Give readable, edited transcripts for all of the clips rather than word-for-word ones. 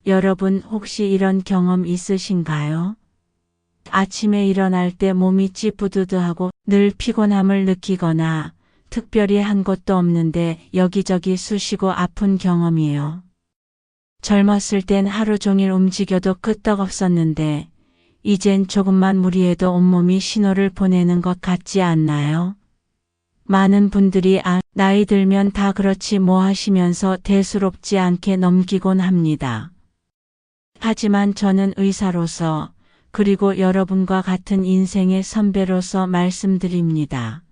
여러분 혹시 이런 경험 있으신가요? 아침에 일어날 때 몸이 찌뿌드드하고 늘 피곤함을 느끼거나 특별히 한 것도 없는데 여기저기 쑤시고 아픈 경험이에요. 젊었을 땐 하루 종일 움직여도 끄떡없었는데 이젠 조금만 무리해도 온몸이 신호를 보내는 것 같지 않나요? 많은 분들이 나이 들면 다 그렇지 뭐 하시면서 대수롭지 않게 넘기곤 합니다. 하지만 저는 의사로서 그리고 여러분과 같은 인생의 선배로서 말씀드립니다.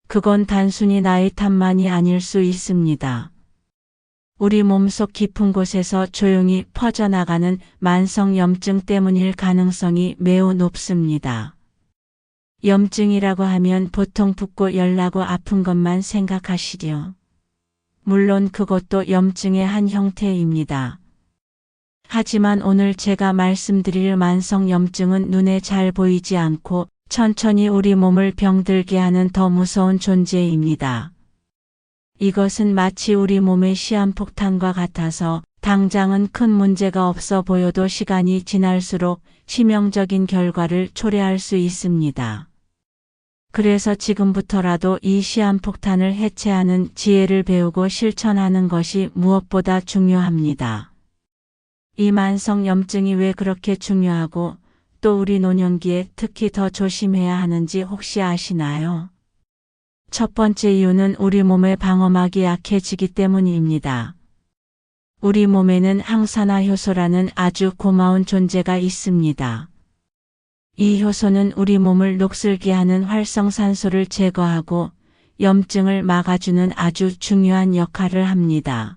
그건 단순히 나이 탓만이 아닐 수 있습니다. 우리 몸속 깊은 곳에서 조용히 퍼져나가는 만성 염증 때문일 가능성이 매우 높습니다. 염증이라고 하면 보통 붓고 열나고 아픈 것만 생각하시죠. 물론 그것도 염증의 한 형태입니다. 하지만 오늘 제가 말씀드릴 만성 염증은 눈에 잘 보이지 않고 천천히 우리 몸을 병들게 하는 더 무서운 존재입니다. 이것은 마치 우리 몸의 시한폭탄과 같아서 당장은 큰 문제가 없어 보여도 시간이 지날수록 치명적인 결과를 초래할 수 있습니다. 그래서 지금부터라도 이 시한폭탄을 해체하는 지혜를 배우고 실천하는 것이 무엇보다 중요합니다. 이 만성 염증이 왜 그렇게 중요하고 또 우리 노년기에 특히 더 조심해야 하는지 혹시 아시나요? 첫 번째 이유는 우리 몸의 방어막이 약해지기 때문입니다. 우리 몸에는 항산화 효소라는 아주 고마운 존재가 있습니다. 이 효소는 우리 몸을 녹슬게 하는 활성산소를 제거하고 염증을 막아주는 아주 중요한 역할을 합니다.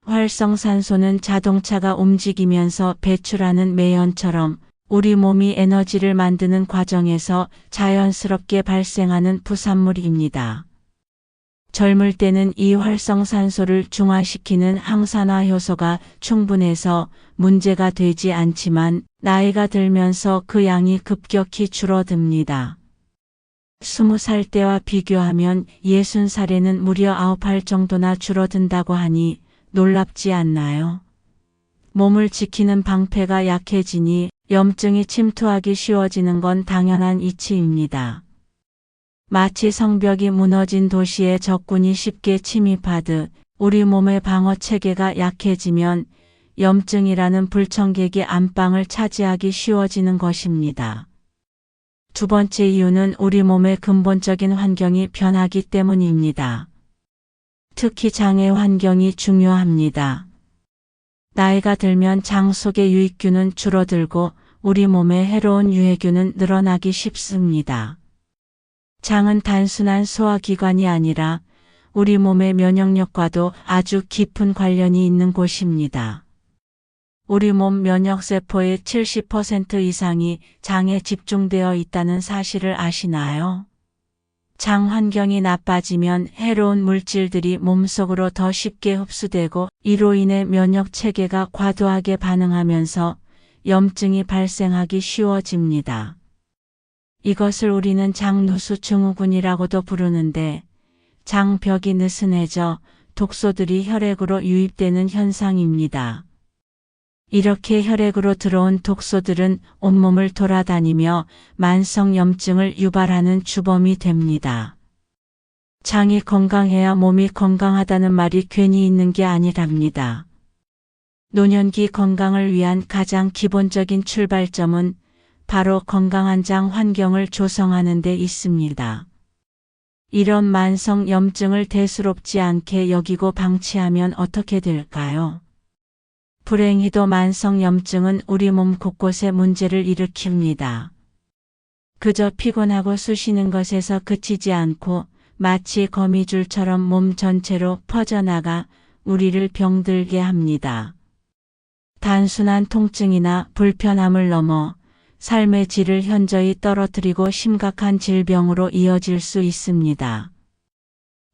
활성산소는 자동차가 움직이면서 배출하는 매연처럼 우리 몸이 에너지를 만드는 과정에서 자연스럽게 발생하는 부산물입니다. 젊을 때는 이 활성산소를 중화시키는 항산화 효소가 충분해서 문제가 되지 않지만 나이가 들면서 그 양이 급격히 줄어듭니다. 20살 때와 비교하면 60살에는 무려 9할 정도나 줄어든다고 하니 놀랍지 않나요? 몸을 지키는 방패가 약해지니 염증이 침투하기 쉬워지는 건 당연한 이치입니다. 마치 성벽이 무너진 도시에 적군이 쉽게 침입하듯 우리 몸의 방어 체계가 약해지면 염증이라는 불청객이 안방을 차지하기 쉬워지는 것입니다. 두 번째 이유는 우리 몸의 근본적인 환경이 변하기 때문입니다. 특히 장의 환경이 중요합니다. 나이가 들면 장 속의 유익균은 줄어들고 우리 몸에 해로운 유해균은 늘어나기 쉽습니다. 장은 단순한 소화기관이 아니라 우리 몸의 면역력과도 아주 깊은 관련이 있는 곳입니다. 우리 몸 면역세포의 70% 이상이 장에 집중되어 있다는 사실을 아시나요? 장 환경이 나빠지면 해로운 물질들이 몸속으로 더 쉽게 흡수되고 이로 인해 면역 체계가 과도하게 반응하면서 염증이 발생하기 쉬워집니다. 이것을 우리는 장누수 증후군이라고도 부르는데 장벽이 느슨해져 독소들이 혈액으로 유입되는 현상입니다. 이렇게 혈액으로 들어온 독소들은 온몸을 돌아다니며 만성 염증을 유발하는 주범이 됩니다. 장이 건강해야 몸이 건강하다는 말이 괜히 있는 게 아니랍니다. 노년기 건강을 위한 가장 기본적인 출발점은 바로 건강한 장 환경을 조성하는 데 있습니다. 이런 만성 염증을 대수롭지 않게 여기고 방치하면 어떻게 될까요? 불행히도 만성 염증은 우리 몸 곳곳에 문제를 일으킵니다. 그저 피곤하고 쑤시는 것에서 그치지 않고 마치 거미줄처럼 몸 전체로 퍼져나가 우리를 병들게 합니다. 단순한 통증이나 불편함을 넘어 삶의 질을 현저히 떨어뜨리고 심각한 질병으로 이어질 수 있습니다.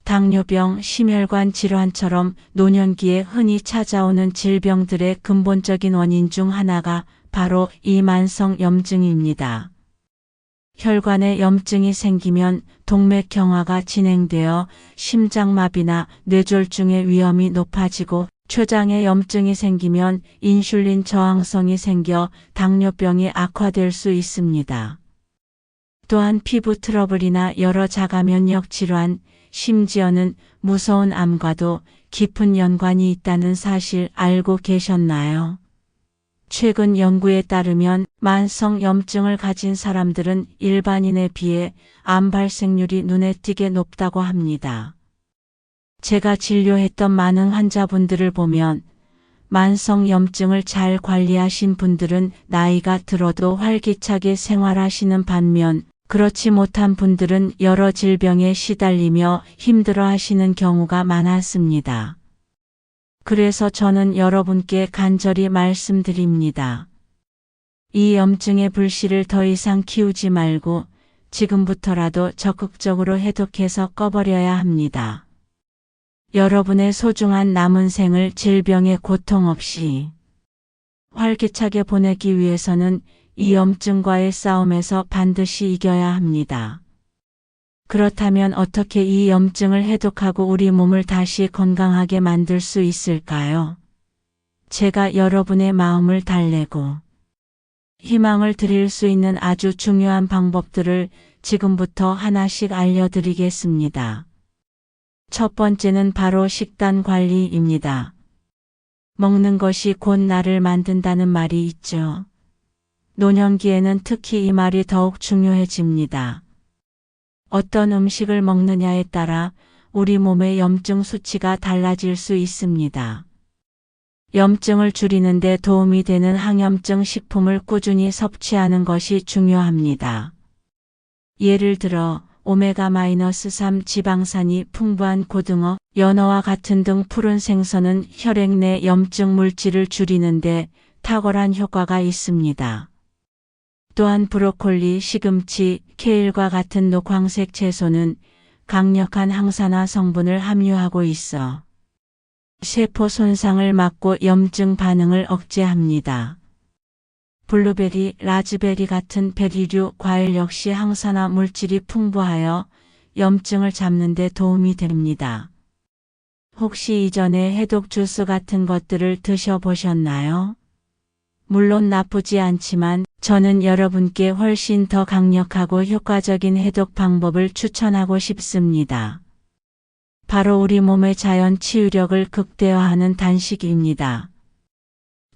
당뇨병, 심혈관 질환처럼 노년기에 흔히 찾아오는 질병들의 근본적인 원인 중 하나가 바로 이 만성 염증입니다. 혈관에 염증이 생기면 동맥경화가 진행되어 심장마비나 뇌졸중의 위험이 높아지고 췌장에 염증이 생기면 인슐린 저항성이 생겨 당뇨병이 악화될 수 있습니다. 또한 피부 트러블이나 여러 자가 면역 질환, 심지어는 무서운 암과도 깊은 연관이 있다는 사실 알고 계셨나요? 최근 연구에 따르면 만성 염증을 가진 사람들은 일반인에 비해 암 발생률이 눈에 띄게 높다고 합니다. 제가 진료했던 많은 환자분들을 보면 만성 염증을 잘 관리하신 분들은 나이가 들어도 활기차게 생활하시는 반면 그렇지 못한 분들은 여러 질병에 시달리며 힘들어하시는 경우가 많았습니다. 그래서 저는 여러분께 간절히 말씀드립니다. 이 염증의 불씨를 더 이상 키우지 말고 지금부터라도 적극적으로 해독해서 꺼버려야 합니다. 여러분의 소중한 남은 생을 질병의 고통 없이 활기차게 보내기 위해서는 이 염증과의 싸움에서 반드시 이겨야 합니다. 그렇다면 어떻게 이 염증을 해독하고 우리 몸을 다시 건강하게 만들 수 있을까요? 제가 여러분의 마음을 달래고 희망을 드릴 수 있는 아주 중요한 방법들을 지금부터 하나씩 알려드리겠습니다. 첫 번째는 바로 식단 관리입니다. 먹는 것이 곧 나를 만든다는 말이 있죠. 노년기에는 특히 이 말이 더욱 중요해집니다. 어떤 음식을 먹느냐에 따라 우리 몸의 염증 수치가 달라질 수 있습니다. 염증을 줄이는 데 도움이 되는 항염증 식품을 꾸준히 섭취하는 것이 중요합니다. 예를 들어 오메가-3 지방산이 풍부한 고등어, 연어와 같은 등 푸른 생선은 혈액 내 염증 물질을 줄이는 데 탁월한 효과가 있습니다. 또한 브로콜리, 시금치, 케일과 같은 녹황색 채소는 강력한 항산화 성분을 함유하고 있어 세포 손상을 막고 염증 반응을 억제합니다. 블루베리, 라즈베리 같은 베리류 과일 역시 항산화 물질이 풍부하여 염증을 잡는 데 도움이 됩니다. 혹시 이전에 해독 주스 같은 것들을 드셔보셨나요? 물론 나쁘지 않지만 저는 여러분께 훨씬 더 강력하고 효과적인 해독 방법을 추천하고 싶습니다. 바로 우리 몸의 자연 치유력을 극대화하는 단식입니다.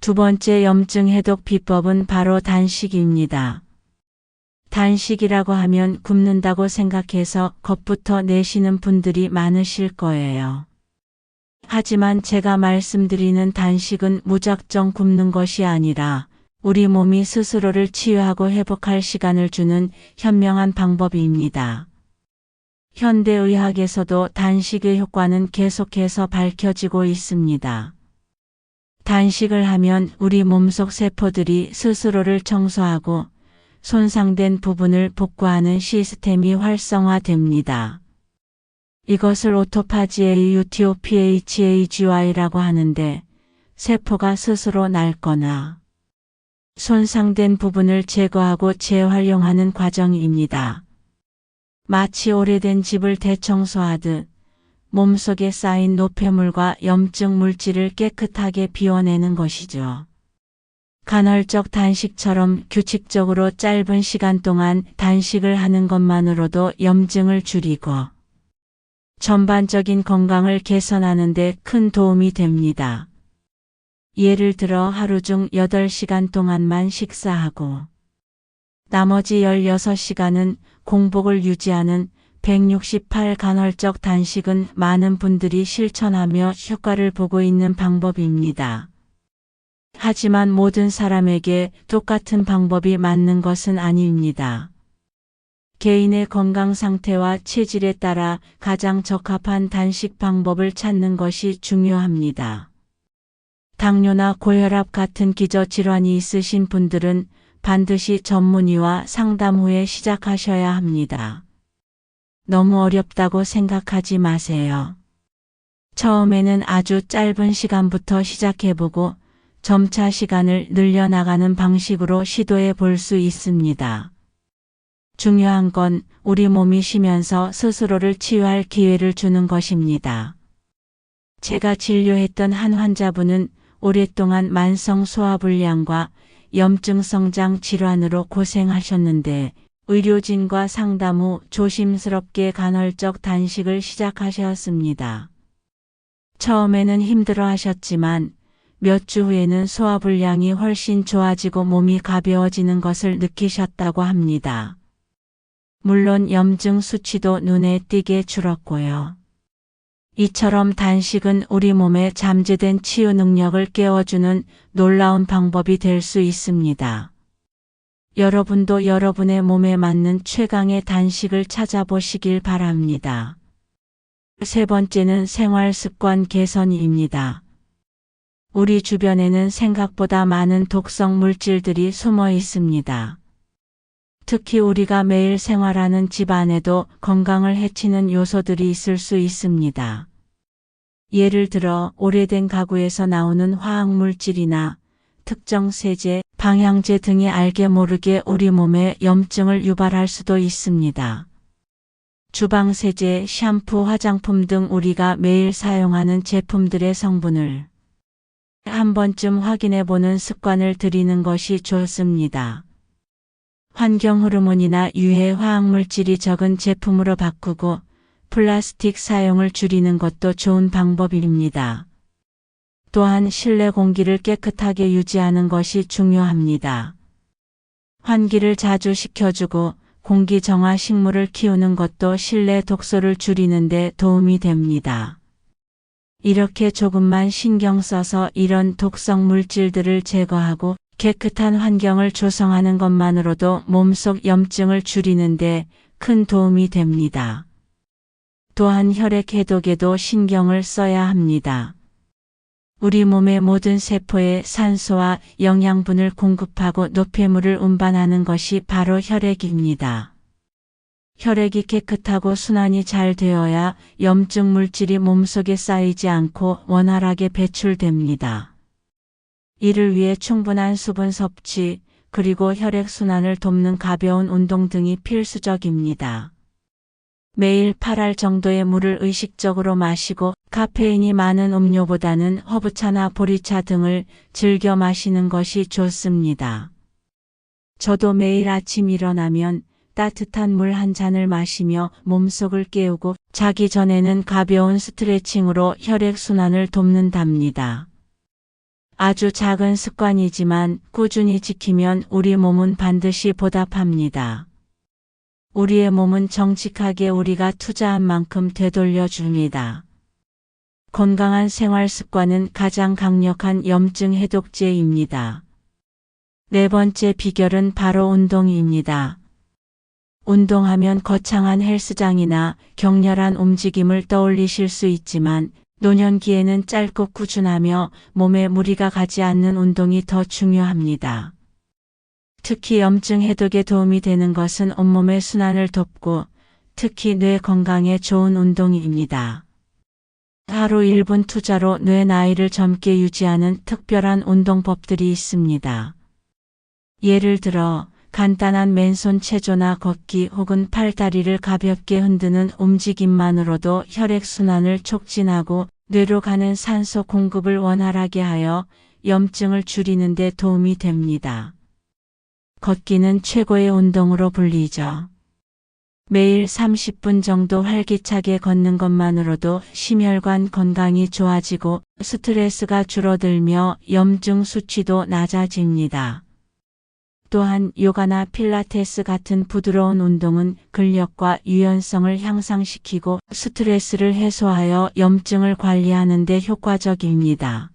두 번째 염증 해독 비법은 바로 단식입니다. 단식이라고 하면 굶는다고 생각해서 겁부터 내시는 분들이 많으실 거예요. 하지만 제가 말씀드리는 단식은 무작정 굶는 것이 아니라 우리 몸이 스스로를 치유하고 회복할 시간을 주는 현명한 방법입니다. 현대의학에서도 단식의 효과는 계속해서 밝혀지고 있습니다. 단식을 하면 우리 몸속 세포들이 스스로를 청소하고 손상된 부분을 복구하는 시스템이 활성화됩니다. 이것을 오토파지의 UTOPHAGY라고 하는데 세포가 스스로 낡거나 손상된 부분을 제거하고 재활용하는 과정입니다. 마치 오래된 집을 대청소하듯 몸속에 쌓인 노폐물과 염증 물질을 깨끗하게 비워내는 것이죠. 간헐적 단식처럼 규칙적으로 짧은 시간 동안 단식을 하는 것만으로도 염증을 줄이고 전반적인 건강을 개선하는 데 큰 도움이 됩니다. 예를 들어 하루 중 8시간 동안만 식사하고 나머지 16시간은 공복을 유지하는 168 간헐적 단식은 많은 분들이 실천하며 효과를 보고 있는 방법입니다. 하지만 모든 사람에게 똑같은 방법이 맞는 것은 아닙니다. 개인의 건강 상태와 체질에 따라 가장 적합한 단식 방법을 찾는 것이 중요합니다. 당뇨나 고혈압 같은 기저질환이 있으신 분들은 반드시 전문의와 상담 후에 시작하셔야 합니다. 너무 어렵다고 생각하지 마세요. 처음에는 아주 짧은 시간부터 시작해보고 점차 시간을 늘려나가는 방식으로 시도해 볼 수 있습니다. 중요한 건 우리 몸이 쉬면서 스스로를 치유할 기회를 주는 것입니다. 제가 진료했던 한 환자분은 오랫동안 만성 소화불량과 염증 성장 질환으로 고생하셨는데 의료진과 상담 후 조심스럽게 간헐적 단식을 시작하셨습니다. 처음에는 힘들어 하셨지만 몇 주 후에는 소화불량이 훨씬 좋아지고 몸이 가벼워지는 것을 느끼셨다고 합니다. 물론 염증 수치도 눈에 띄게 줄었고요. 이처럼 단식은 우리 몸의 잠재된 치유 능력을 깨워주는 놀라운 방법이 될 수 있습니다. 여러분도 여러분의 몸에 맞는 최강의 단식을 찾아보시길 바랍니다. 세 번째는 생활 습관 개선입니다. 우리 주변에는 생각보다 많은 독성 물질들이 숨어 있습니다. 특히 우리가 매일 생활하는 집 안에도 건강을 해치는 요소들이 있을 수 있습니다. 예를 들어 오래된 가구에서 나오는 화학물질이나 특정 세제, 방향제 등이 알게 모르게 우리 몸에 염증을 유발할 수도 있습니다. 주방세제, 샴푸, 화장품 등 우리가 매일 사용하는 제품들의 성분을 한 번쯤 확인해 보는 습관을 들이는 것이 좋습니다. 환경 호르몬이나 유해 화학물질이 적은 제품으로 바꾸고 플라스틱 사용을 줄이는 것도 좋은 방법입니다. 또한 실내 공기를 깨끗하게 유지하는 것이 중요합니다. 환기를 자주 시켜주고 공기 정화 식물을 키우는 것도 실내 독소를 줄이는 데 도움이 됩니다. 이렇게 조금만 신경 써서 이런 독성 물질들을 제거하고 깨끗한 환경을 조성하는 것만으로도 몸속 염증을 줄이는 데 큰 도움이 됩니다. 또한 혈액 해독에도 신경을 써야 합니다. 우리 몸의 모든 세포에 산소와 영양분을 공급하고 노폐물을 운반하는 것이 바로 혈액입니다. 혈액이 깨끗하고 순환이 잘 되어야 염증 물질이 몸속에 쌓이지 않고 원활하게 배출됩니다. 이를 위해 충분한 수분 섭취, 그리고 혈액 순환을 돕는 가벼운 운동 등이 필수적입니다. 매일 8알 정도의 물을 의식적으로 마시고 카페인이 많은 음료보다는 허브차나 보리차 등을 즐겨 마시는 것이 좋습니다. 저도 매일 아침 일어나면 따뜻한 물 한 잔을 마시며 몸속을 깨우고 자기 전에는 가벼운 스트레칭으로 혈액순환을 돕는답니다. 아주 작은 습관이지만 꾸준히 지키면 우리 몸은 반드시 보답합니다. 우리의 몸은 정직하게 우리가 투자한 만큼 되돌려 줍니다. 건강한 생활 습관은 가장 강력한 염증 해독제입니다. 네 번째 비결은 바로 운동입니다. 운동하면 거창한 헬스장이나 격렬한 움직임을 떠올리실 수 있지만 노년기에는 짧고 꾸준하며 몸에 무리가 가지 않는 운동이 더 중요합니다. 특히 염증 해독에 도움이 되는 것은 온몸의 순환을 돕고 특히 뇌 건강에 좋은 운동입니다. 하루 1분 투자로 뇌 나이를 젊게 유지하는 특별한 운동법들이 있습니다. 예를 들어 간단한 맨손 체조나 걷기 혹은 팔다리를 가볍게 흔드는 움직임만으로도 혈액순환을 촉진하고 뇌로 가는 산소 공급을 원활하게 하여 염증을 줄이는 데 도움이 됩니다. 걷기는 최고의 운동으로 불리죠. 매일 30분 정도 활기차게 걷는 것만으로도 심혈관 건강이 좋아지고 스트레스가 줄어들며 염증 수치도 낮아집니다. 또한 요가나 필라테스 같은 부드러운 운동은 근력과 유연성을 향상시키고 스트레스를 해소하여 염증을 관리하는 데 효과적입니다.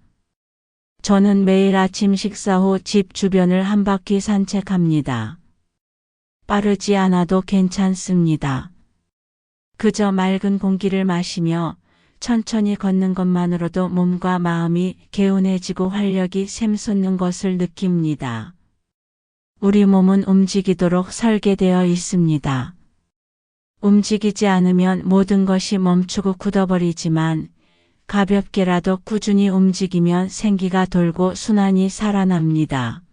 저는 매일 아침 식사 후 집 주변을 한 바퀴 산책합니다. 빠르지 않아도 괜찮습니다. 그저 맑은 공기를 마시며 천천히 걷는 것만으로도 몸과 마음이 개운해지고 활력이 샘솟는 것을 느낍니다. 우리 몸은 움직이도록 설계되어 있습니다. 움직이지 않으면 모든 것이 멈추고 굳어버리지만 가볍게라도 꾸준히 움직이면 생기가 돌고 순환이 살아납니다.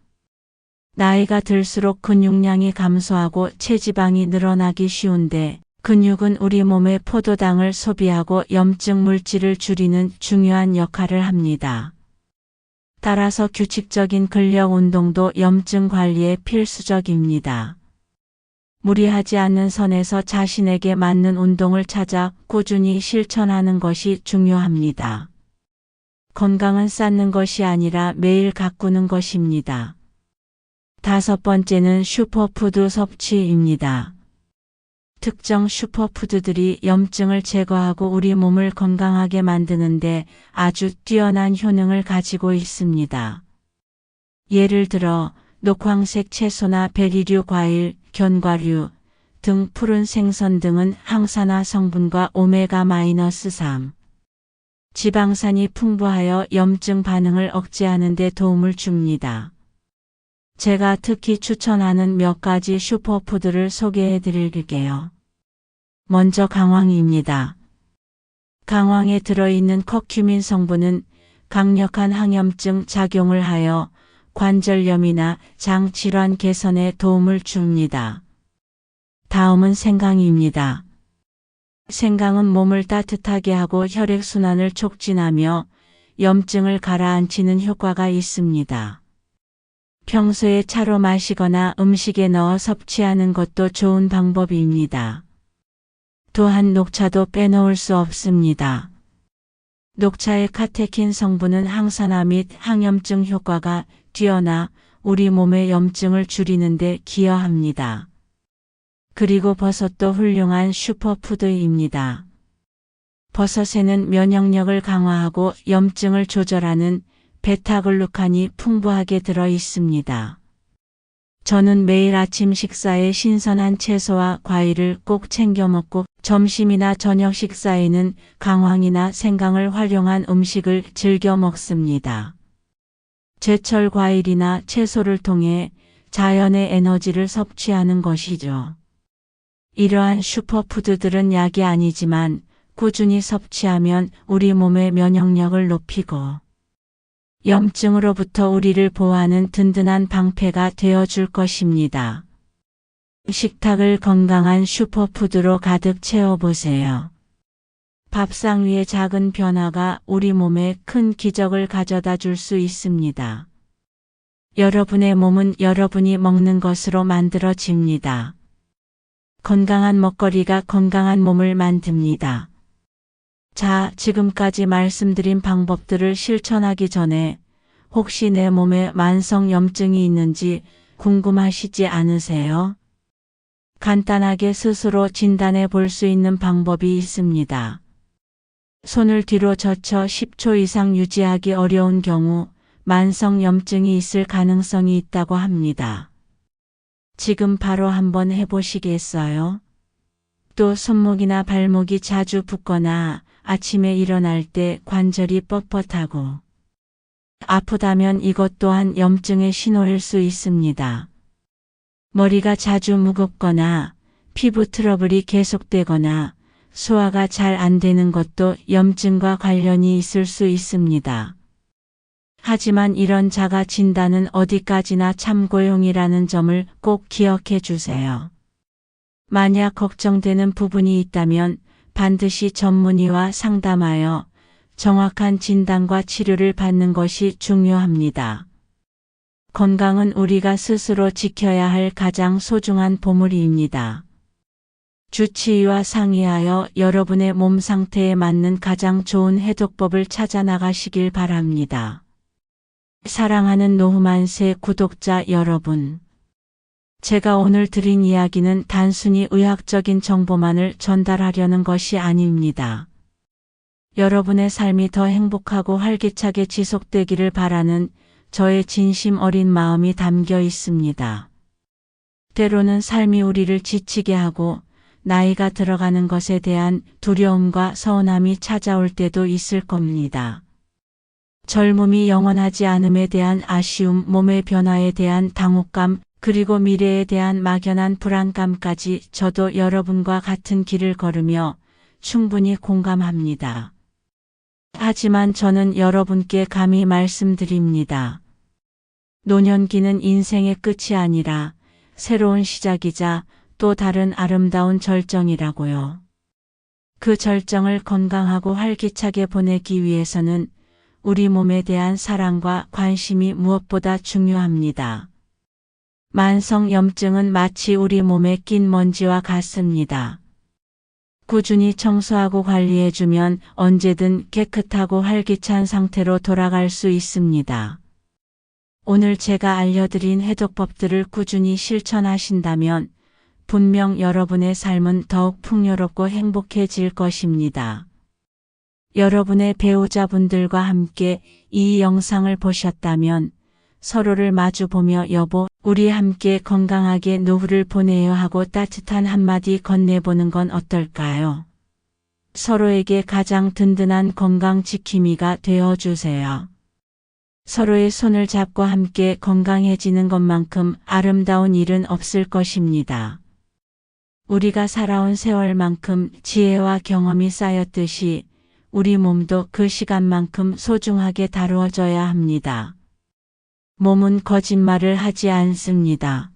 나이가 들수록 근육량이 감소하고 체지방이 늘어나기 쉬운데 근육은 우리 몸의 포도당을 소비하고 염증 물질을 줄이는 중요한 역할을 합니다. 따라서 규칙적인 근력 운동도 염증 관리에 필수적입니다. 무리하지 않는 선에서 자신에게 맞는 운동을 찾아 꾸준히 실천하는 것이 중요합니다. 건강은 쌓는 것이 아니라 매일 가꾸는 것입니다. 5번째는 슈퍼푸드 섭취입니다. 특정 슈퍼푸드들이 염증을 제거하고 우리 몸을 건강하게 만드는데 아주 뛰어난 효능을 가지고 있습니다. 예를 들어 녹황색 채소나 베리류 과일, 견과류 등 푸른 생선 등은 항산화 성분과 오메가-3 지방산이 풍부하여 염증 반응을 억제하는 데 도움을 줍니다. 제가 특히 추천하는 몇 가지 슈퍼푸드를 소개해 드릴게요. 먼저 강황입니다. 강황에 들어있는 커큐민 성분은 강력한 항염증 작용을 하여 관절염이나 장 질환 개선에 도움을 줍니다. 다음은 생강입니다. 생강은 몸을 따뜻하게 하고 혈액순환을 촉진하며 염증을 가라앉히는 효과가 있습니다. 평소에 차로 마시거나 음식에 넣어 섭취하는 것도 좋은 방법입니다. 또한 녹차도 빼놓을 수 없습니다. 녹차의 카테킨 성분은 항산화 및 항염증 효과가 뛰어나 우리 몸의 염증을 줄이는 데 기여합니다. 그리고 버섯도 훌륭한 슈퍼푸드입니다. 버섯에는 면역력을 강화하고 염증을 조절하는 베타글루칸이 풍부하게 들어 있습니다. 저는 매일 아침 식사에 신선한 채소와 과일을 꼭 챙겨 먹고 점심이나 저녁 식사에는 강황이나 생강을 활용한 음식을 즐겨 먹습니다. 제철 과일이나 채소를 통해 자연의 에너지를 섭취하는 것이죠. 이러한 슈퍼푸드들은 약이 아니지만 꾸준히 섭취하면 우리 몸의 면역력을 높이고 염증으로부터 우리를 보호하는 든든한 방패가 되어줄 것입니다. 식탁을 건강한 슈퍼푸드로 가득 채워보세요. 밥상 위의 작은 변화가 우리 몸에 큰 기적을 가져다 줄 수 있습니다. 여러분의 몸은 여러분이 먹는 것으로 만들어집니다. 건강한 먹거리가 건강한 몸을 만듭니다. 자, 지금까지 말씀드린 방법들을 실천하기 전에 혹시 내 몸에 만성 염증이 있는지 궁금하시지 않으세요? 간단하게 스스로 진단해 볼 수 있는 방법이 있습니다. 손을 뒤로 젖혀 10초 이상 유지하기 어려운 경우 만성 염증이 있을 가능성이 있다고 합니다. 지금 바로 한번 해보시겠어요? 또 손목이나 발목이 자주 붓거나 아침에 일어날 때 관절이 뻣뻣하고 아프다면 이것 또한 염증의 신호일 수 있습니다. 머리가 자주 무겁거나 피부 트러블이 계속되거나 소화가 잘 안 되는 것도 염증과 관련이 있을 수 있습니다. 하지만 이런 자가 진단은 어디까지나 참고용이라는 점을 꼭 기억해 주세요. 만약 걱정되는 부분이 있다면 반드시 전문의와 상담하여 정확한 진단과 치료를 받는 것이 중요합니다. 건강은 우리가 스스로 지켜야 할 가장 소중한 보물입니다. 주치의와 상의하여 여러분의 몸 상태에 맞는 가장 좋은 해독법을 찾아 나가시길 바랍니다. 사랑하는 노후만세 구독자 여러분. 제가 오늘 드린 이야기는 단순히 의학적인 정보만을 전달하려는 것이 아닙니다. 여러분의 삶이 더 행복하고 활기차게 지속되기를 바라는 저의 진심 어린 마음이 담겨 있습니다. 때로는 삶이 우리를 지치게 하고 나이가 들어가는 것에 대한 두려움과 서운함이 찾아올 때도 있을 겁니다. 젊음이 영원하지 않음에 대한 아쉬움, 몸의 변화에 대한 당혹감, 그리고 미래에 대한 막연한 불안감까지 저도 여러분과 같은 길을 걸으며 충분히 공감합니다. 하지만 저는 여러분께 감히 말씀드립니다. 노년기는 인생의 끝이 아니라 새로운 시작이자 또 다른 아름다운 절정이라고요. 그 절정을 건강하고 활기차게 보내기 위해서는 우리 몸에 대한 사랑과 관심이 무엇보다 중요합니다. 만성염증은 마치 우리 몸에 낀 먼지와 같습니다. 꾸준히 청소하고 관리해주면 언제든 깨끗하고 활기찬 상태로 돌아갈 수 있습니다. 오늘 제가 알려드린 해독법들을 꾸준히 실천하신다면 분명 여러분의 삶은 더욱 풍요롭고 행복해질 것입니다. 여러분의 배우자분들과 함께 이 영상을 보셨다면 서로를 마주보며 여보, 우리 함께 건강하게 노후를 보내요 하고 따뜻한 한마디 건네보는 건 어떨까요? 서로에게 가장 든든한 건강 지킴이가 되어주세요. 서로의 손을 잡고 함께 건강해지는 것만큼 아름다운 일은 없을 것입니다. 우리가 살아온 세월만큼 지혜와 경험이 쌓였듯이 우리 몸도 그 시간만큼 소중하게 다루어져야 합니다. 몸은 거짓말을 하지 않습니다.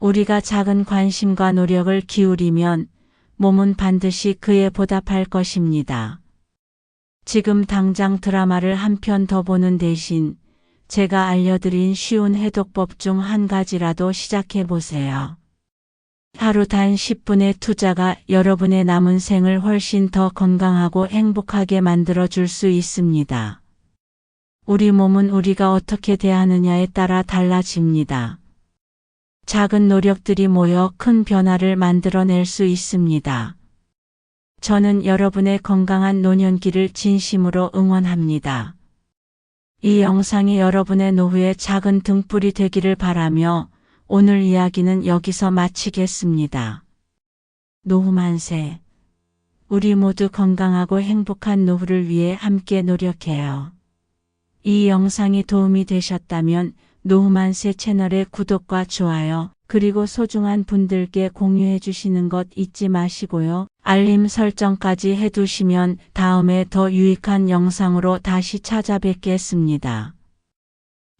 우리가 작은 관심과 노력을 기울이면 몸은 반드시 그에 보답할 것입니다. 지금 당장 드라마를 한 편 더 보는 대신 제가 알려드린 쉬운 해독법 중 한 가지라도 시작해 보세요. 하루 단 10분의 투자가 여러분의 남은 생을 훨씬 더 건강하고 행복하게 만들어 줄 수 있습니다. 우리 몸은 우리가 어떻게 대하느냐에 따라 달라집니다. 작은 노력들이 모여 큰 변화를 만들어낼 수 있습니다. 저는 여러분의 건강한 노년기를 진심으로 응원합니다. 이 영상이 여러분의 노후의 작은 등불이 되기를 바라며 오늘 이야기는 여기서 마치겠습니다. 노후 만세. 우리 모두 건강하고 행복한 노후를 위해 함께 노력해요. 이 영상이 도움이 되셨다면 노후 만세 채널의 구독과 좋아요, 그리고 소중한 분들께 공유해 주시는 것 잊지 마시고요. 알림 설정까지 해두시면 다음에 더 유익한 영상으로 다시 찾아뵙겠습니다.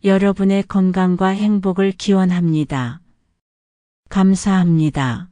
여러분의 건강과 행복을 기원합니다. 감사합니다.